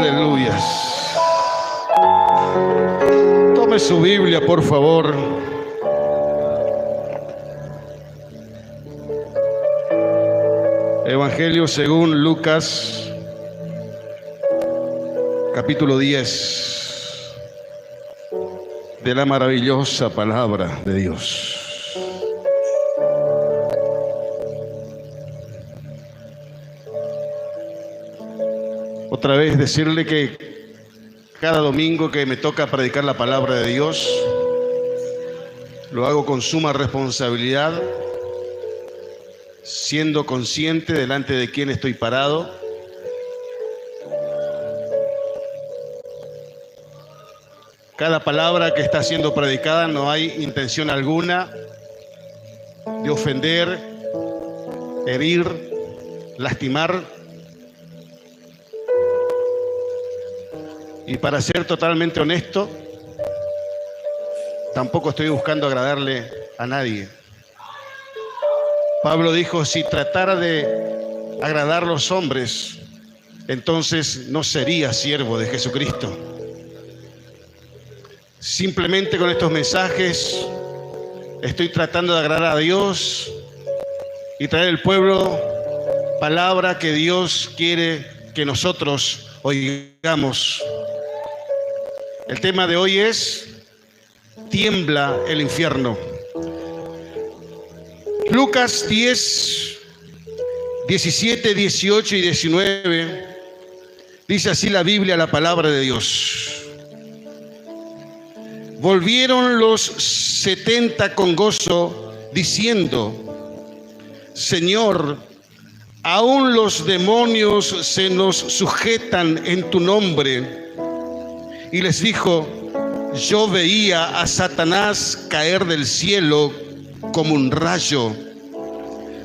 Aleluyas. Tome su Biblia, por favor. Evangelio según Lucas, capítulo 10, de la maravillosa palabra de Dios. Otra vez decirle que cada domingo que me toca predicar la palabra de Dios, lo hago con suma responsabilidad, siendo consciente delante de quién estoy parado. Cada palabra que está siendo predicada no hay intención alguna de ofender, herir, lastimar. Y para ser totalmente honesto, tampoco estoy buscando agradarle a nadie. Pablo dijo, si tratara de agradar a los hombres, entonces no sería siervo de Jesucristo. Simplemente con estos mensajes estoy tratando de agradar a Dios y traer al pueblo palabra que Dios quiere que nosotros oigamos. El tema de hoy es: tiembla el infierno. Lucas 10, 17, 18 y 19, dice así la Biblia, la palabra de Dios. Volvieron los 70 con gozo, diciendo: Señor, aún los demonios se nos sujetan en tu nombre. Y les dijo: yo veía a Satanás caer del cielo como un rayo.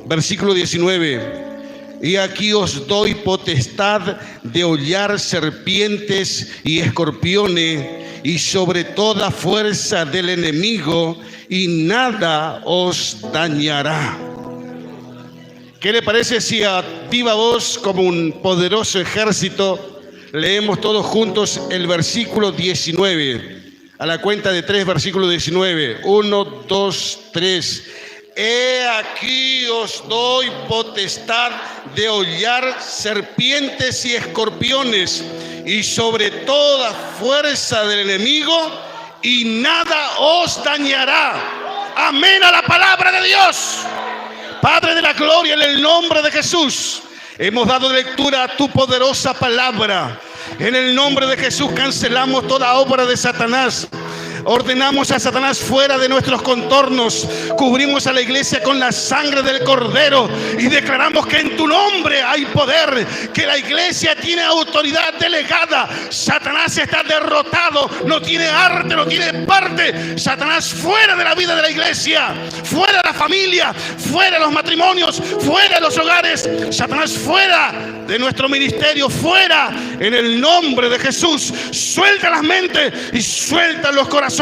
Versículo 19: y aquí os doy potestad de hollar serpientes y escorpiones y sobre toda fuerza del enemigo, y nada os dañará. ¿Qué le parece si a viva voz, como un poderoso ejército, leemos todos juntos el versículo 19? A la cuenta de 3, versículo 19. 1, 2, 3. He aquí os doy potestad de hollar serpientes y escorpiones y sobre toda fuerza del enemigo, y nada os dañará. Amén a la palabra de Dios. Padre de la gloria, en el nombre de Jesús, hemos dado lectura a tu poderosa palabra. En el nombre de Jesús cancelamos toda obra de Satanás. Ordenamos a Satanás fuera de nuestros contornos. Cubrimos a la iglesia con la sangre del Cordero y declaramos que en tu nombre hay poder, que la iglesia tiene autoridad delegada. Satanás está derrotado, no tiene arte, no tiene parte. Satanás fuera de la vida de la iglesia, fuera de la familia, fuera de los matrimonios, fuera de los hogares. Satanás fuera de nuestro ministerio, fuera, en el nombre de Jesús. Suelta las mentes y suelta los corazones.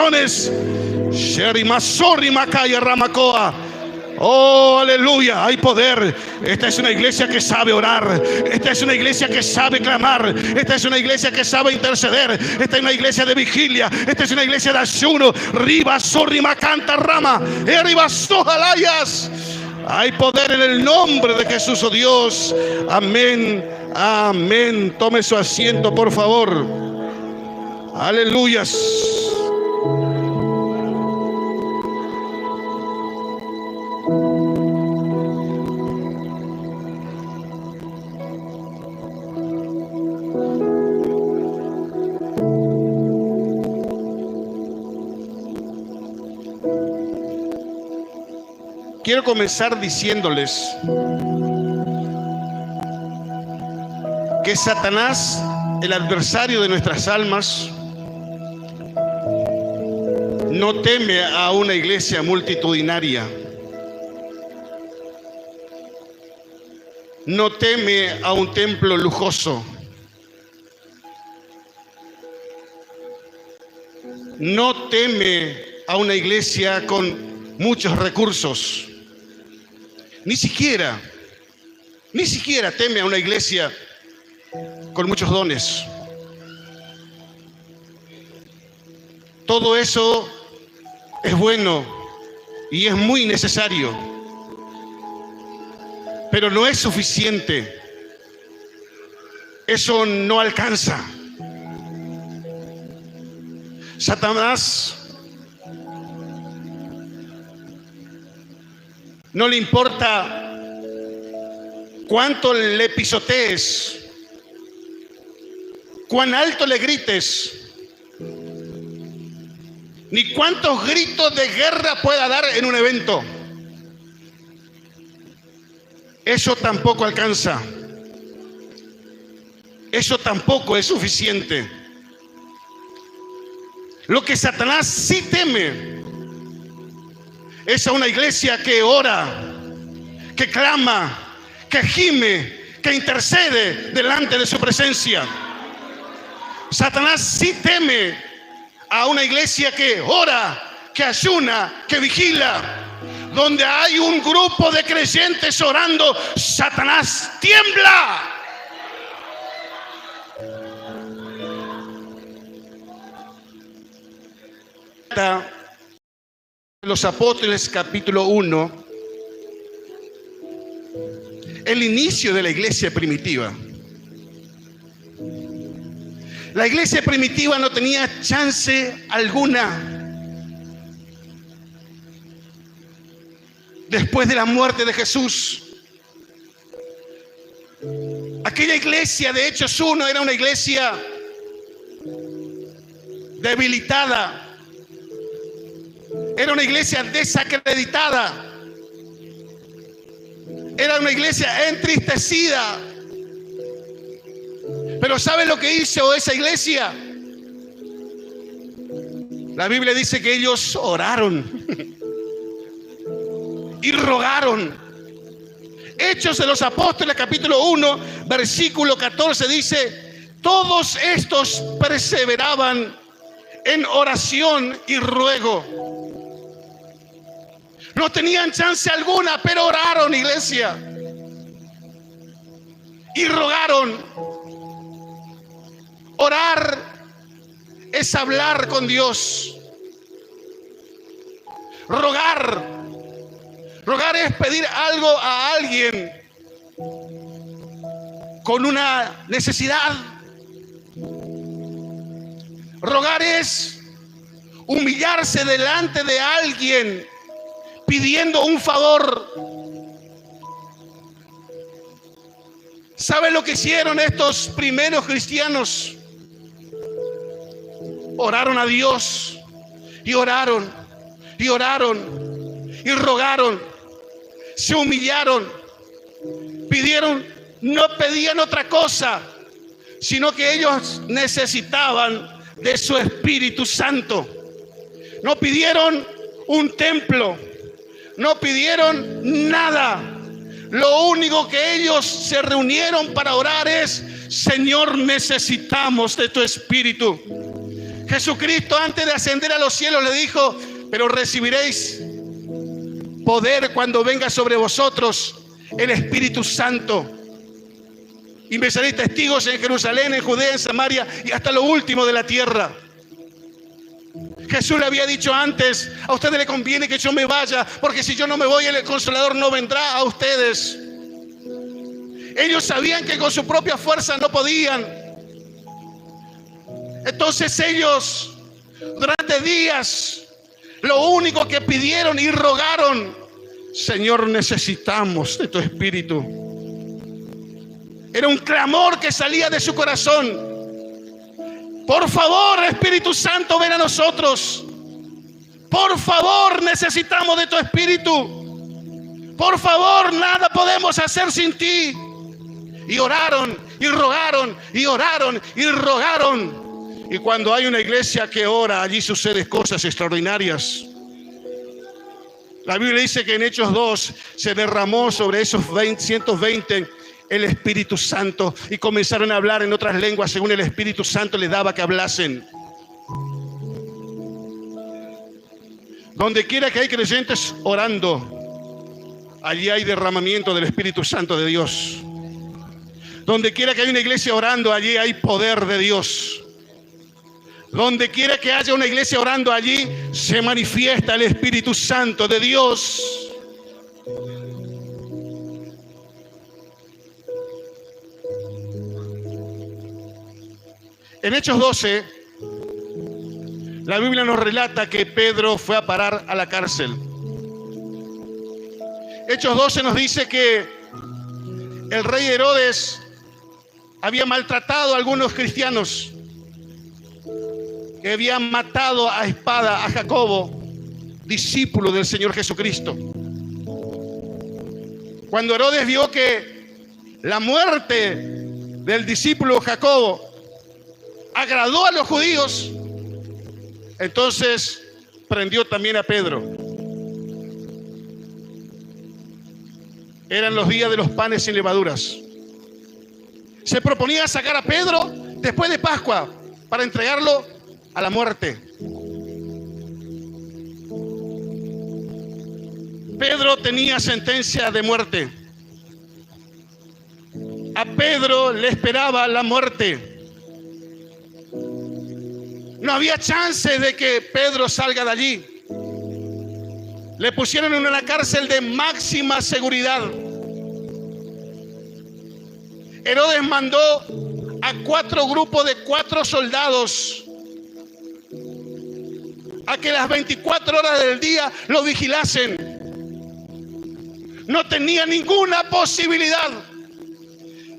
Oh, aleluya, hay poder. Esta es una iglesia que sabe orar. Esta es una iglesia que sabe clamar. Esta es una iglesia que sabe interceder. Esta es una iglesia de vigilia. Esta es una iglesia de ayuno. Canta rama. Hay poder en el nombre de Jesús, oh Dios. Amén, amén. Tome su asiento, por favor. Aleluyas. Quiero comenzar diciéndoles que Satanás, el adversario de nuestras almas, no teme a una iglesia multitudinaria, no teme a un templo lujoso, no teme a una iglesia con muchos recursos. Ni siquiera teme a una iglesia con muchos dones. Todo eso es bueno y es muy necesario, pero no es suficiente. Eso no alcanza. Satanás no le importa cuánto le pisotees, cuán alto le grites, ni cuántos gritos de guerra pueda dar en un evento. Eso tampoco alcanza. Eso tampoco es suficiente. Lo que Satanás sí teme es a una iglesia que ora, que clama, que gime, que intercede delante de su presencia. Satanás sí teme a una iglesia que ora, que ayuna, que vigila. Donde hay un grupo de creyentes orando, Satanás tiembla. Los Apóstoles, capítulo 1, el inicio de la iglesia primitiva. La iglesia primitiva no tenía chance alguna. Después de la muerte de Jesús, aquella iglesia de Hechos 1 era una iglesia debilitada. Era una iglesia desacreditada. Era una iglesia entristecida. Pero ¿sabe lo que hizo esa iglesia? La Biblia dice que ellos oraron y rogaron. Hechos de los Apóstoles, capítulo 1, versículo 14 dice: todos estos perseveraban en oración y ruego. No tenían chance alguna, pero oraron, iglesia, y rogaron. Orar es hablar con Dios. Rogar es pedir algo a alguien con una necesidad. Rogar es humillarse delante de alguien pidiendo un favor. ¿Sabe lo que hicieron estos primeros cristianos? Oraron a Dios y oraron y oraron y rogaron, se humillaron, pidieron, no pedían otra cosa, sino que ellos necesitaban de su Espíritu Santo. No pidieron un templo, no pidieron nada. Lo único que ellos se reunieron para orar es: Señor, necesitamos de tu Espíritu. Jesucristo, antes de ascender a los cielos, le dijo: pero recibiréis poder cuando venga sobre vosotros el Espíritu Santo, y me seréis testigos en Jerusalén, en Judea, en Samaria y hasta lo último de la tierra. Jesús le había dicho antes: a ustedes les conviene que yo me vaya, porque si yo no me voy, el Consolador no vendrá a ustedes. Ellos sabían que con su propia fuerza no podían. Entonces ellos, durante días, lo único que pidieron y rogaron: Señor, necesitamos de tu Espíritu. Era un clamor que salía de su corazón. Por favor, Espíritu Santo, ven a nosotros. Por favor, necesitamos de tu Espíritu. Por favor, nada podemos hacer sin ti. Y oraron y rogaron y oraron y rogaron. Y cuando hay una iglesia que ora, allí suceden cosas extraordinarias. La Biblia dice que en Hechos 2 se derramó sobre esos 120 el Espíritu Santo, y comenzaron a hablar en otras lenguas según el Espíritu Santo les daba que hablasen. Donde quiera que hay creyentes orando, allí hay derramamiento del Espíritu Santo de Dios. Donde quiera que hay una iglesia orando, allí hay poder de Dios. Donde quiera que haya una iglesia orando, allí se manifiesta el Espíritu Santo de Dios. En Hechos 12, la Biblia nos relata que Pedro fue a parar a la cárcel. Hechos 12 nos dice que el rey Herodes había maltratado a algunos cristianos, que habían matado a espada a Jacobo, discípulo del Señor Jesucristo. Cuando Herodes vio que la muerte del discípulo Jacobo agradó a los judíos, entonces prendió también a Pedro. Eran los días de los panes sin levaduras. Se proponía sacar a Pedro después de Pascua para entregarlo a la muerte. Pedro tenía sentencia de muerte. A Pedro le esperaba la muerte. No había chance de que Pedro salga de allí. Le pusieron en una cárcel de máxima seguridad. Herodes mandó a 4 grupos de 4 soldados a que las 24 horas del día lo vigilasen. No tenía ninguna posibilidad.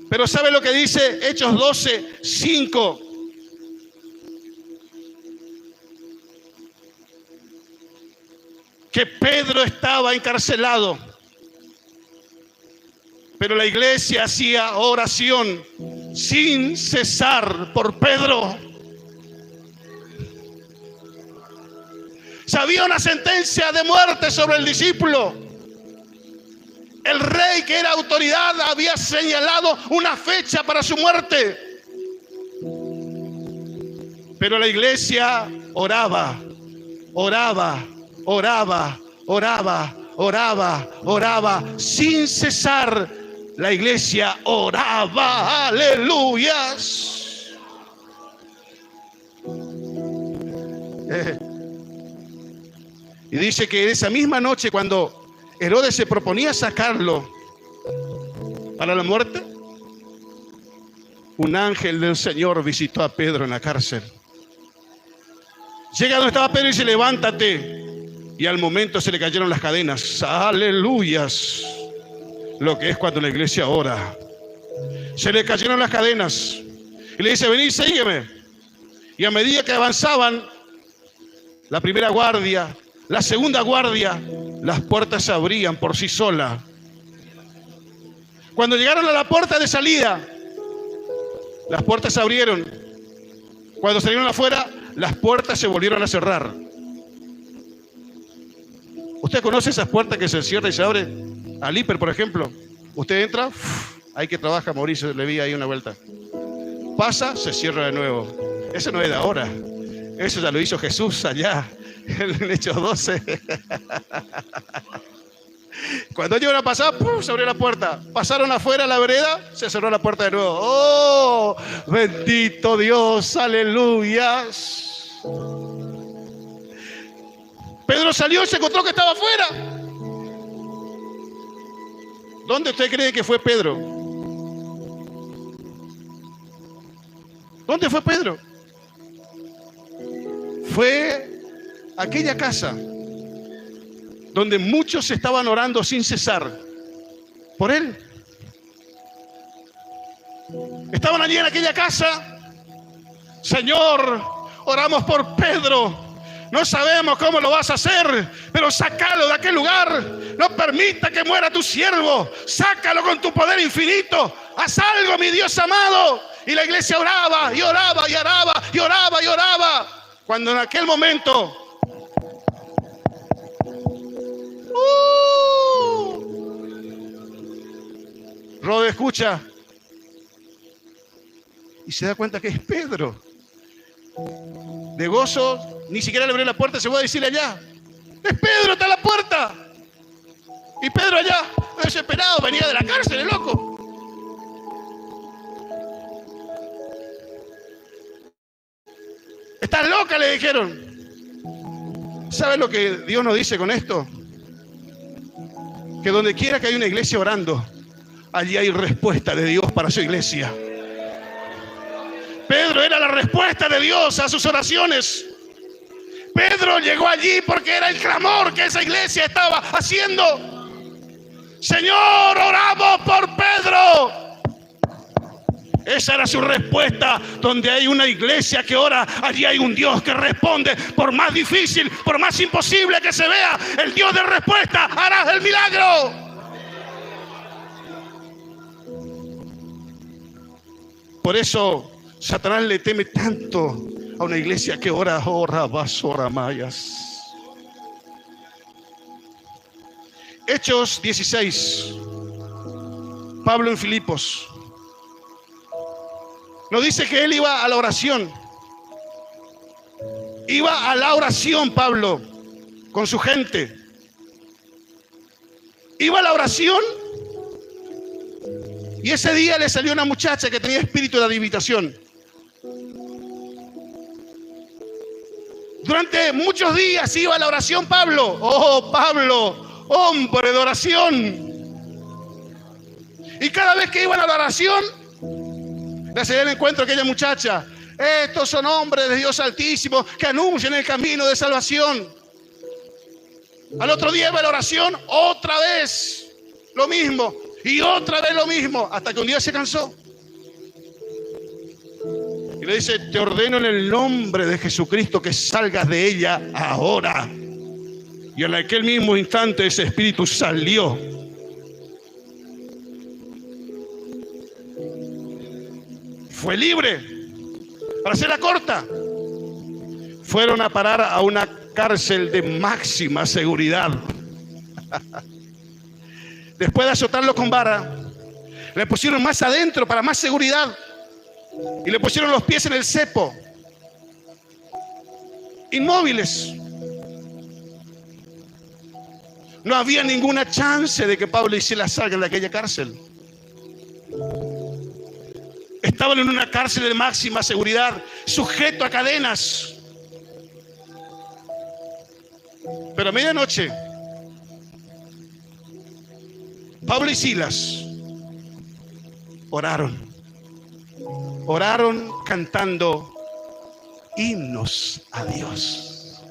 Pero ¿sabe lo que dice Hechos 12:5? Que Pedro estaba encarcelado, pero la iglesia hacía oración sin cesar por Pedro. Sabía una sentencia de muerte sobre el discípulo. El rey, que era autoridad, había señalado una fecha para su muerte. Pero la iglesia oraba, oraba, oraba, oraba, oraba, oraba, sin cesar. La iglesia oraba, aleluyas. Y dice que esa misma noche, cuando Herodes se proponía sacarlo para la muerte, un ángel del Señor visitó a Pedro en la cárcel. Llega donde estaba Pedro y dice: levántate. Y al momento se le cayeron las cadenas. Aleluyas. Lo que es cuando la iglesia ora. Se le cayeron las cadenas. Y le dice: vení, sígueme. Y a medida que avanzaban, la primera guardia, la segunda guardia, las puertas se abrían por sí solas. Cuando llegaron a la puerta de salida, las puertas se abrieron. Cuando salieron afuera, las puertas se volvieron a cerrar. ¿Usted conoce esas puertas que se cierran y se abren? Al hiper, por ejemplo. Usted entra, hay que trabajar, Mauricio, le vi ahí una vuelta. Pasa, se cierra de nuevo. Eso no es de ahora. Eso ya lo hizo Jesús allá en Hechos 12. Cuando llegaron a pasar, se abrió la puerta. Pasaron afuera a la vereda, se cerró la puerta de nuevo. ¡Oh! Bendito Dios, aleluyas. Pedro salió y se encontró que estaba afuera. ¿Dónde usted cree que fue Pedro? ¿Dónde fue Pedro? Fue aquella casa donde muchos estaban orando sin cesar por él. Estaban allí en aquella casa. Señor, oramos por Pedro. No sabemos cómo lo vas a hacer, pero sácalo de aquel lugar. No permita que muera tu siervo. Sácalo con tu poder infinito. Haz algo, mi Dios amado. Y la iglesia oraba y oraba y oraba y oraba y oraba. Cuando en aquel momento Rode escucha y se da cuenta que es Pedro. De gozo, ni siquiera le abrió la puerta, se fue a decirle allá: es Pedro, está a la puerta. Y Pedro allá, desesperado, venía de la cárcel, el loco. ¿Estás loca?, le dijeron. ¿Sabes lo que Dios nos dice con esto? Que donde quiera que haya una iglesia orando, allí hay respuesta de Dios para su iglesia. Pedro era la respuesta de Dios a sus oraciones. Pedro llegó allí porque era el clamor que esa iglesia estaba haciendo. Señor, oramos por Pedro. Esa era su respuesta. Donde hay una iglesia que ora, allí hay un Dios que responde. Por más difícil, por más imposible que se vea, el Dios de respuesta hará el milagro. Por eso Satanás le teme tanto a una iglesia que ora, mayas. Hechos 16. Pablo en Filipos. Nos dice que él iba a la oración. Iba a la oración Pablo con su gente. Iba a la oración. Y ese día le salió una muchacha que tenía espíritu de adivinación. Durante muchos días iba a la oración Pablo. Oh, Pablo, hombre de oración. Y cada vez que iban a la oración, le salía al encuentro a aquella muchacha. Estos son hombres de Dios Altísimo que anuncian el camino de salvación. Al otro día iba a la oración, otra vez lo mismo. Y otra vez lo mismo, hasta que un día se cansó. Y le dice: te ordeno en el nombre de Jesucristo que salgas de ella ahora. Y en aquel mismo instante ese espíritu salió. Fue libre. Para hacerla corta, fueron a parar a una cárcel de máxima seguridad. Después de azotarlo con vara, le pusieron más adentro para más seguridad. Y le pusieron los pies en el cepo. Inmóviles. No había ninguna chance de que Pablo y Silas salgan de aquella cárcel. Estaban en una cárcel de máxima seguridad, sujeto a cadenas. Pero a medianoche, Pablo y Silas oraron. Oraron cantando himnos a Dios.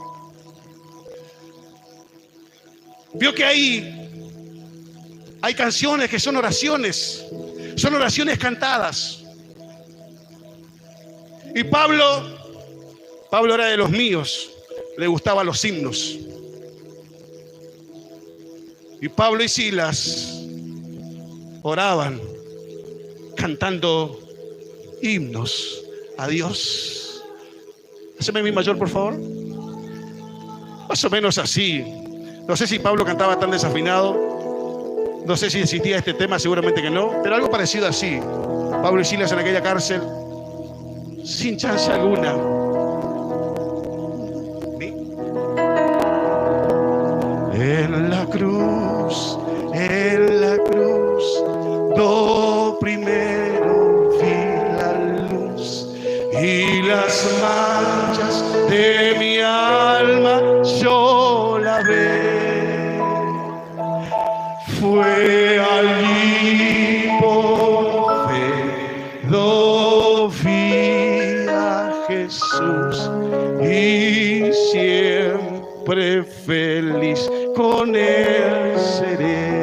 Vio que hay canciones que son oraciones cantadas. Y Pablo era de los míos, le gustaban los himnos. Y Pablo y Silas oraban cantando himnos a Dios. Haceme mi mayor, por favor. Más o menos así. No sé si Pablo cantaba tan desafinado. No sé si existía este tema, seguramente que no. Pero algo parecido así. Pablo y Silas en aquella cárcel, sin chance alguna. ¿Sí? En la cruz, do primero vi la luz y las manchas de mi alma yo la ve. Fue allí por fe do vi a Jesús y siempre feliz con él seré.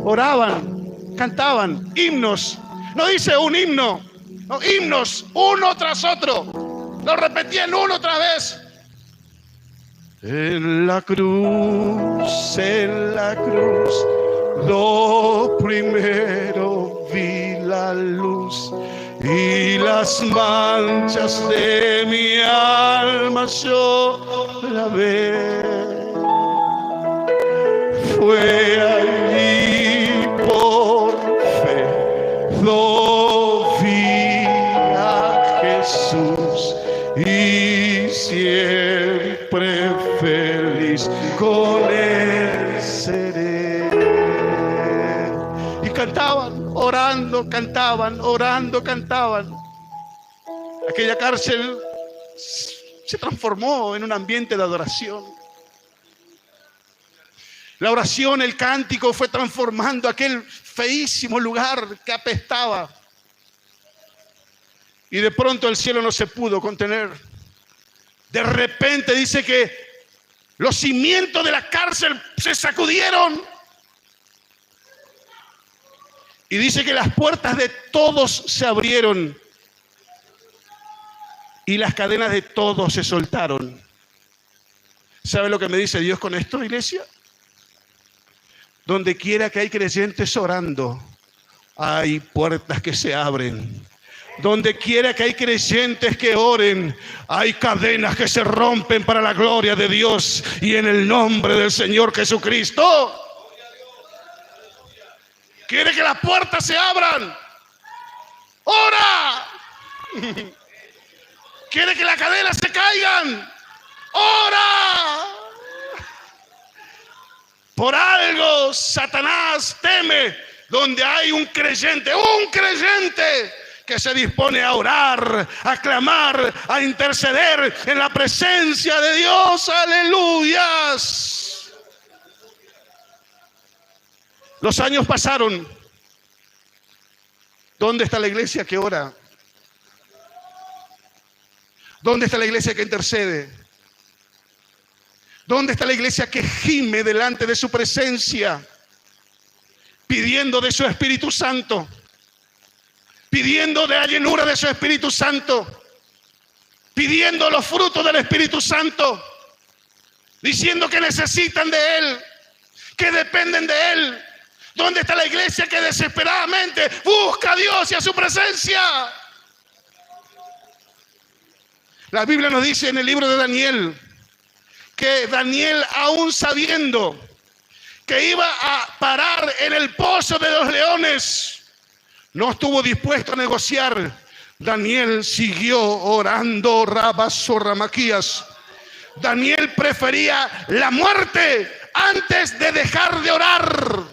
Oraban, cantaban himnos. No dice un himno, no, himnos uno tras otro. Lo repetían uno otra vez. En la cruz, lo primero vi la luz y las manchas de mi alma yo la ve. Fue allí por fe, lo vi a Jesús y siempre feliz con él seré. Y cantaban, orando, cantaban. Aquella cárcel se transformó en un ambiente de adoración. La oración, el cántico fue transformando aquel feísimo lugar que apestaba. Y de pronto el cielo no se pudo contener. De repente dice que los cimientos de la cárcel se sacudieron. Y dice que las puertas de todos se abrieron. Y las cadenas de todos se soltaron. ¿Sabe lo que me dice Dios con esto, iglesia? Donde quiera que hay creyentes orando, hay puertas que se abren. Donde quiera que hay creyentes que oren, hay cadenas que se rompen para la gloria de Dios y en el nombre del Señor Jesucristo. ¿Quiere que las puertas se abran? ¡Ora! ¿Quiere que las cadenas se caigan? ¡Ora! Por algo Satanás teme donde hay un creyente que se dispone a orar, a clamar, a interceder en la presencia de Dios. ¡Aleluyas! Los años pasaron. ¿Dónde está la iglesia que ora? ¿Dónde está la iglesia que intercede? ¿Dónde está la iglesia que gime delante de su presencia, pidiendo de su Espíritu Santo, pidiendo de la llenura de su Espíritu Santo, pidiendo los frutos del Espíritu Santo, diciendo que necesitan de Él, que dependen de Él? ¿Dónde está la iglesia que desesperadamente busca a Dios y a su presencia? La Biblia nos dice en el libro de Daniel que Daniel, aún sabiendo que iba a parar en el pozo de los leones, no estuvo dispuesto a negociar. Daniel siguió orando, Rabazorramaquías. Daniel prefería la muerte antes de dejar de orar.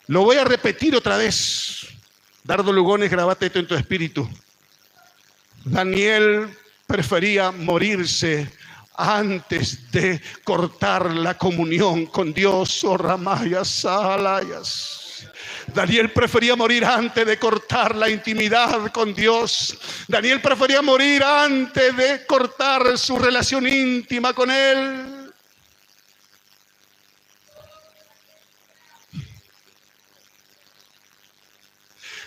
Lo voy a repetir otra vez. Dardo Lugones, grabate esto en tu espíritu. Daniel prefería morirse antes de cortar la comunión con Dios. Oh, Ramayas, Salayas. Daniel prefería morir antes de cortar la intimidad con Dios. Daniel prefería morir antes de cortar su relación íntima con Él.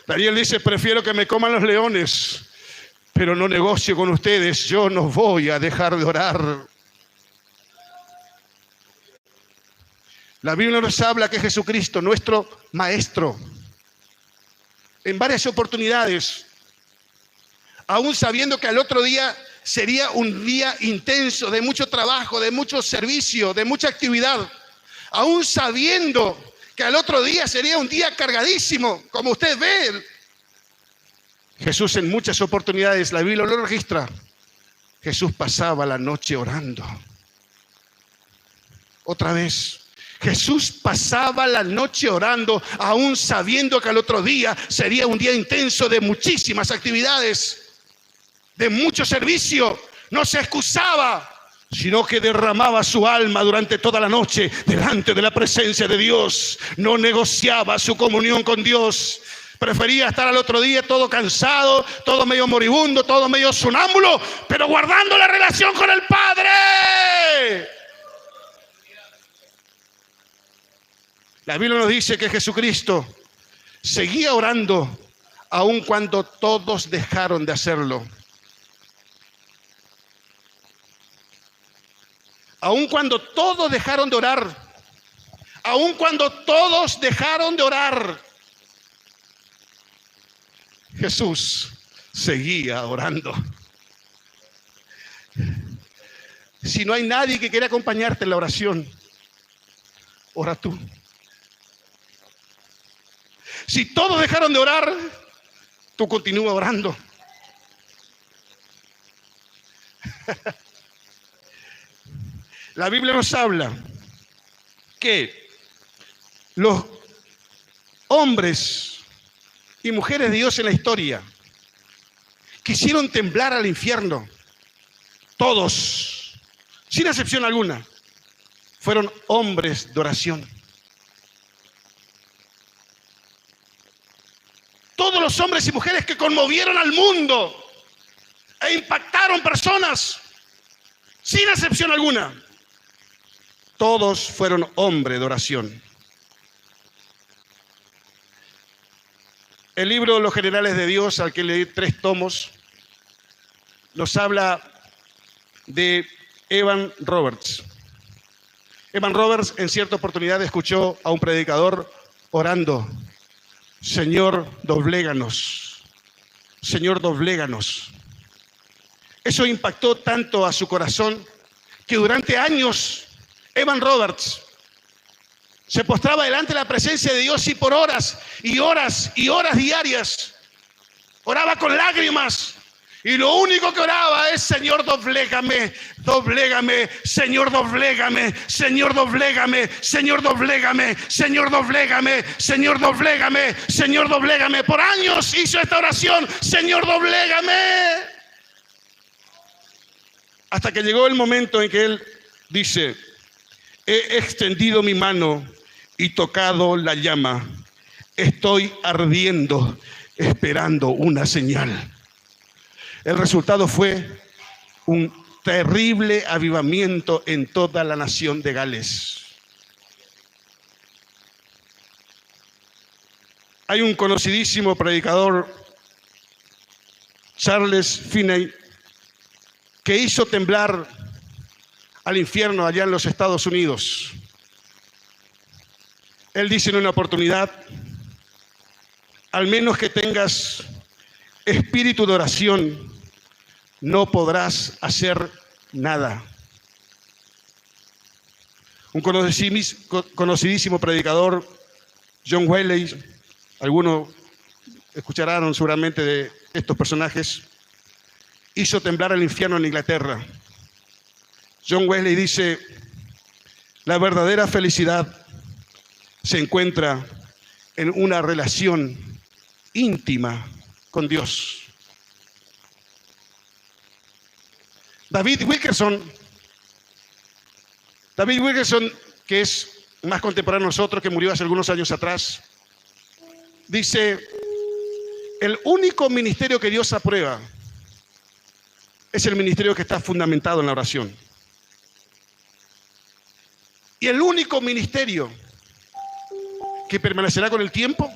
Daniel dice: prefiero que me coman los leones, pero no negocio con ustedes. Yo no voy a dejar de orar. La Biblia nos habla que Jesucristo, nuestro Maestro, en varias oportunidades, aún sabiendo que al otro día sería un día intenso, de mucho trabajo, de mucho servicio, de mucha actividad, aún sabiendo que al otro día sería un día cargadísimo, como usted ve, Jesús en muchas oportunidades, la Biblia lo registra, Jesús pasaba la noche orando. Otra vez, Jesús pasaba la noche orando, aún sabiendo que al otro día sería un día intenso de muchísimas actividades, de mucho servicio. No se excusaba, sino que derramaba su alma durante toda la noche delante de la presencia de Dios. No negociaba su comunión con Dios. Prefería estar al otro día todo cansado, todo medio moribundo, todo medio sonámbulo, pero guardando la relación con el Padre. La Biblia nos dice que Jesucristo seguía orando aun cuando todos dejaron de hacerlo. Aun cuando todos dejaron de orar, aun cuando todos dejaron de orar, Jesús seguía orando. Si no hay nadie que quiera acompañarte en la oración, ora tú. Si todos dejaron de orar, tú continúa orando. La Biblia nos habla que los hombres y mujeres de Dios en la historia que hicieron temblar al infierno, todos, sin excepción alguna, fueron hombres de oración. Todos los hombres y mujeres que conmovieron al mundo e impactaron personas, sin excepción alguna, todos fueron hombres de oración. El libro Los Generales de Dios, al que leí 3 tomos, nos habla de Evan Roberts. Evan Roberts en cierta oportunidad escuchó a un predicador orando: Señor, dobléganos. Señor, dobléganos. Eso impactó tanto a su corazón que durante años Evan Roberts se postraba delante de la presencia de Dios y por horas y horas y horas diarias oraba con lágrimas. Y lo único que oraba es: Señor, doblégame, doblégame, Señor, doblégame, Señor, doblégame, Señor, doblégame, Señor, doblégame, Señor, doblégame, Señor, doblégame. Por años hizo esta oración: Señor, doblégame. Hasta que llegó el momento en que él dice: he extendido mi mano y tocado la llama. Estoy ardiendo, esperando una señal. El resultado fue un terrible avivamiento en toda la nación de Gales. Hay un conocidísimo predicador, Charles Finney, que hizo temblar al infierno allá en los Estados Unidos. Él dice en una oportunidad: al menos que tengas espíritu de oración, no podrás hacer nada. Un conocidísimo predicador, John Wesley, algunos escucharán seguramente de estos personajes, hizo temblar el infierno en Inglaterra. John Wesley dice: la verdadera felicidad se encuentra en una relación íntima con Dios. David Wilkerson, que es más contemporáneo a nosotros, que murió hace algunos años atrás, dice: el único ministerio que Dios aprueba es el ministerio que está fundamentado en la oración. Y el único ministerio que permanecerá con el tiempo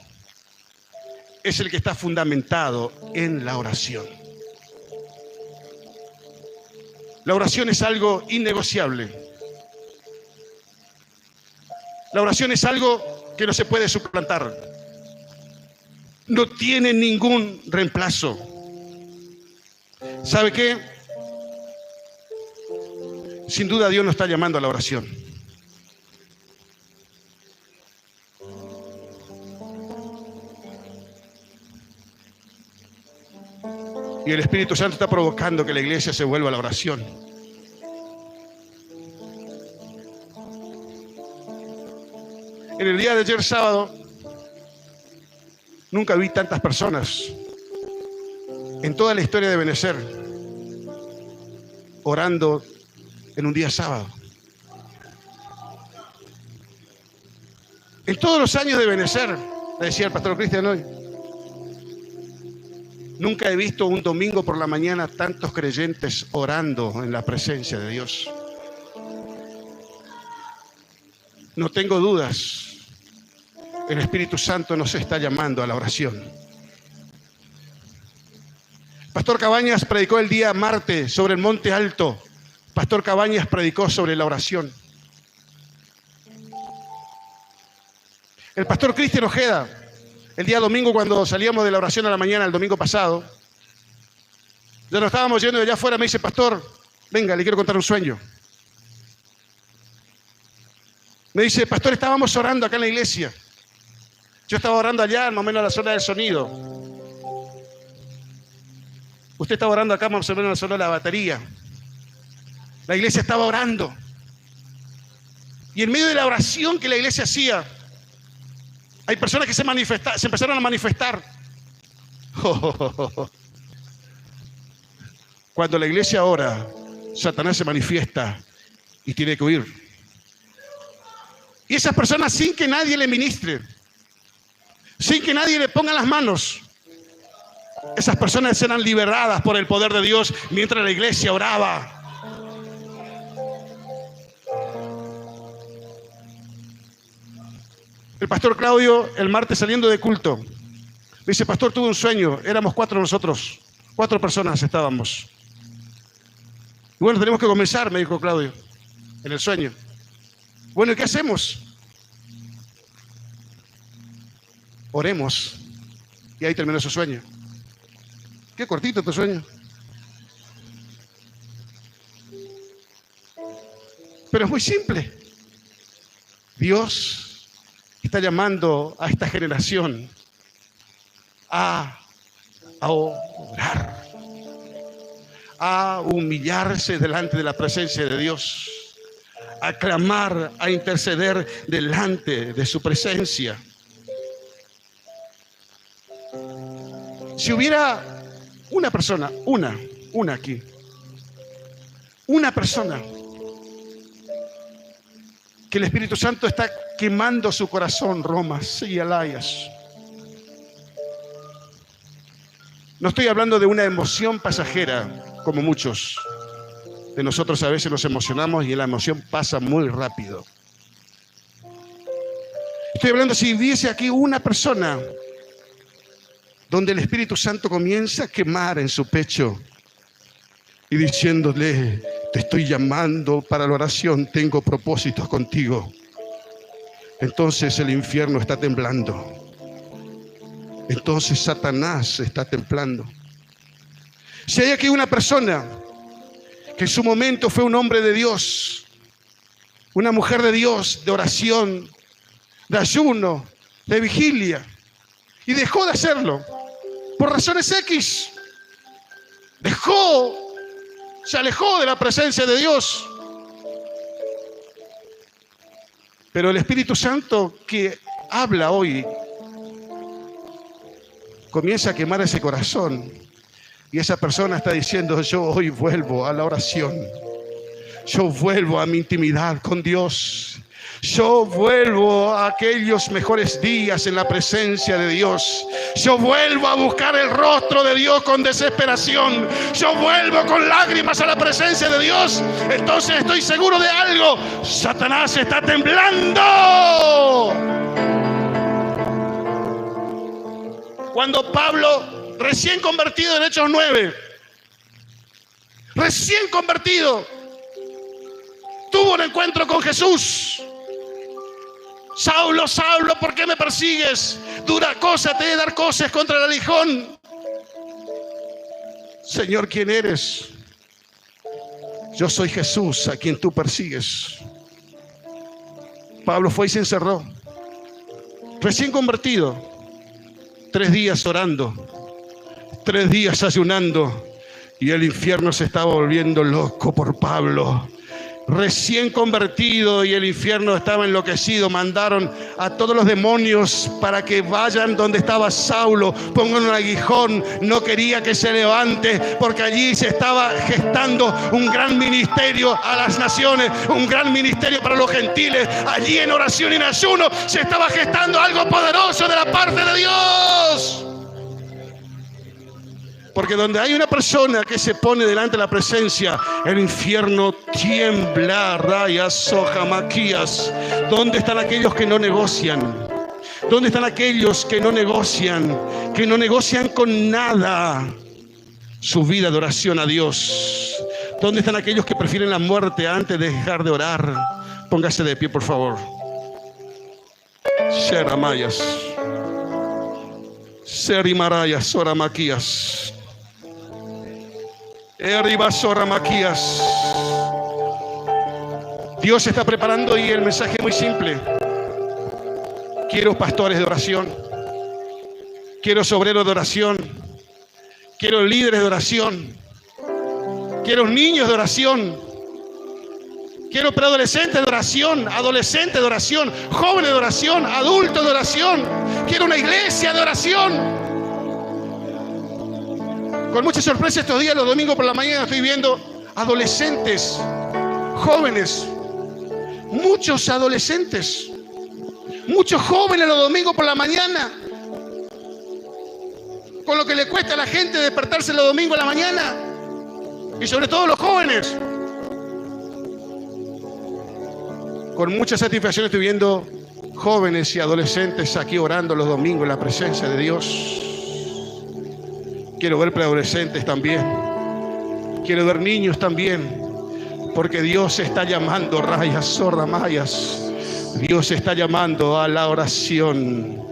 es el que está fundamentado en la oración. La oración es algo innegociable. La oración es algo que no se puede suplantar. No tiene ningún reemplazo. ¿Sabe qué? Sin duda Dios nos está llamando a la oración. Y el Espíritu Santo está provocando que la iglesia se vuelva a la oración. En el día de ayer sábado, nunca vi tantas personas en toda la historia de Benecer orando en un día sábado. En todos los años de Benecer, le decía el pastor Cristian hoy, nunca he visto un domingo por la mañana tantos creyentes orando en la presencia de Dios. No tengo dudas, el Espíritu Santo nos está llamando a la oración. Pastor Cabañas predicó el día martes sobre el Monte Alto. Pastor Cabañas predicó sobre la oración. El pastor Cristian Ojeda, el día domingo, cuando salíamos de la oración a la mañana, el domingo pasado, ya nos estábamos yendo de allá afuera, me dice: pastor, venga, le quiero contar un sueño. Me dice: pastor, estábamos orando acá en la iglesia. Yo estaba orando allá, más o menos en la zona del sonido. Usted estaba orando acá, más o menos en la zona de la batería. La iglesia estaba orando. Y en medio de la oración que la iglesia hacía, hay personas que se empezaron a manifestar Cuando la iglesia ora, Satanás se manifiesta y tiene que huir. Y esas personas, sin que nadie le ministre, sin que nadie le ponga las manos, esas personas eran liberadas por el poder de Dios mientras la iglesia oraba. El pastor Claudio, el martes saliendo de culto, me dice: pastor, tuve un sueño. Éramos 4 nosotros, 4 personas estábamos. Y bueno, tenemos que comenzar, me dijo Claudio, en el sueño. Bueno, ¿y qué hacemos? Oremos. Y ahí terminó su sueño. Qué cortito tu sueño. Pero es muy simple. Dios está llamando a esta generación a orar, a humillarse delante de la presencia de Dios, a clamar, a interceder delante de su presencia. Si hubiera una persona, una aquí, una persona que el Espíritu Santo está quemando su corazón, Romas y Alayas. No estoy hablando de una emoción pasajera, como muchos de nosotros a veces nos emocionamos y la emoción pasa muy rápido. Estoy hablando si hubiese aquí una persona donde el Espíritu Santo comienza a quemar en su pecho y diciéndole: te estoy llamando para la oración, tengo propósitos contigo. Entonces el infierno está temblando. Entonces Satanás está temblando. Si hay aquí una persona que en su momento fue un hombre de Dios, una mujer de Dios, de oración, de ayuno, de vigilia, y dejó de hacerlo por razones X, se alejó de la presencia de Dios. Pero el Espíritu Santo que habla hoy comienza a quemar ese corazón, y esa persona está diciendo: yo hoy vuelvo a la oración, yo vuelvo a mi intimidad con Dios, yo vuelvo a aquellos mejores días en la presencia de Dios, yo vuelvo a buscar el rostro de Dios con desesperación, yo vuelvo con lágrimas a la presencia de Dios. Entonces estoy seguro de algo: Satanás está temblando. Cuando Pablo, recién convertido en Hechos 9, recién convertido, tuvo un encuentro con Jesús. Saulo, Saulo, ¿por qué me persigues? Dura cosa te he de dar cosas contra el aguijón. Señor, ¿quién eres? Yo soy Jesús, a quien tú persigues. Pablo fue y se encerró, recién convertido. 3 días orando, 3 días ayunando, y el infierno se estaba volviendo loco por Pablo. Recién convertido y el infierno estaba enloquecido. Mandaron a todos los demonios para que vayan donde estaba Saulo, pongan un aguijón. No quería que se levante, porque allí se estaba gestando un gran ministerio a las naciones, un gran ministerio para los gentiles. Allí en oración y en ayuno se estaba gestando algo poderoso de la parte de Dios. Porque donde hay una persona que se pone delante de la presencia, el infierno tiembla. Rayas, sojamaquías. ¿Dónde están aquellos que no negocian? ¿Dónde están aquellos que no negocian? Que no negocian con nada su vida de oración a Dios. ¿Dónde están aquellos que prefieren la muerte antes de dejar de orar? Póngase de pie, por favor. Sheramayas. Serimarayas, soramaquías. Maquías. Dios está preparando y el mensaje es muy simple. Quiero pastores de oración, quiero obreros de oración, quiero líderes de oración, quiero niños de oración, quiero preadolescentes de oración, adolescentes de oración, jóvenes de oración, adultos de oración. Quiero una iglesia de oración. Con mucha sorpresa estos días, los domingos por la mañana, estoy viendo adolescentes, jóvenes, muchos adolescentes, muchos jóvenes los domingos por la mañana, con lo que le cuesta a la gente despertarse los domingos a la mañana, y sobre todo los jóvenes. Con mucha satisfacción estoy viendo jóvenes y adolescentes aquí orando los domingos en la presencia de Dios. Quiero ver preadolescentes también. Quiero ver niños también. Porque Dios está llamando, rayas, sordas, mayas. Dios está llamando a la oración.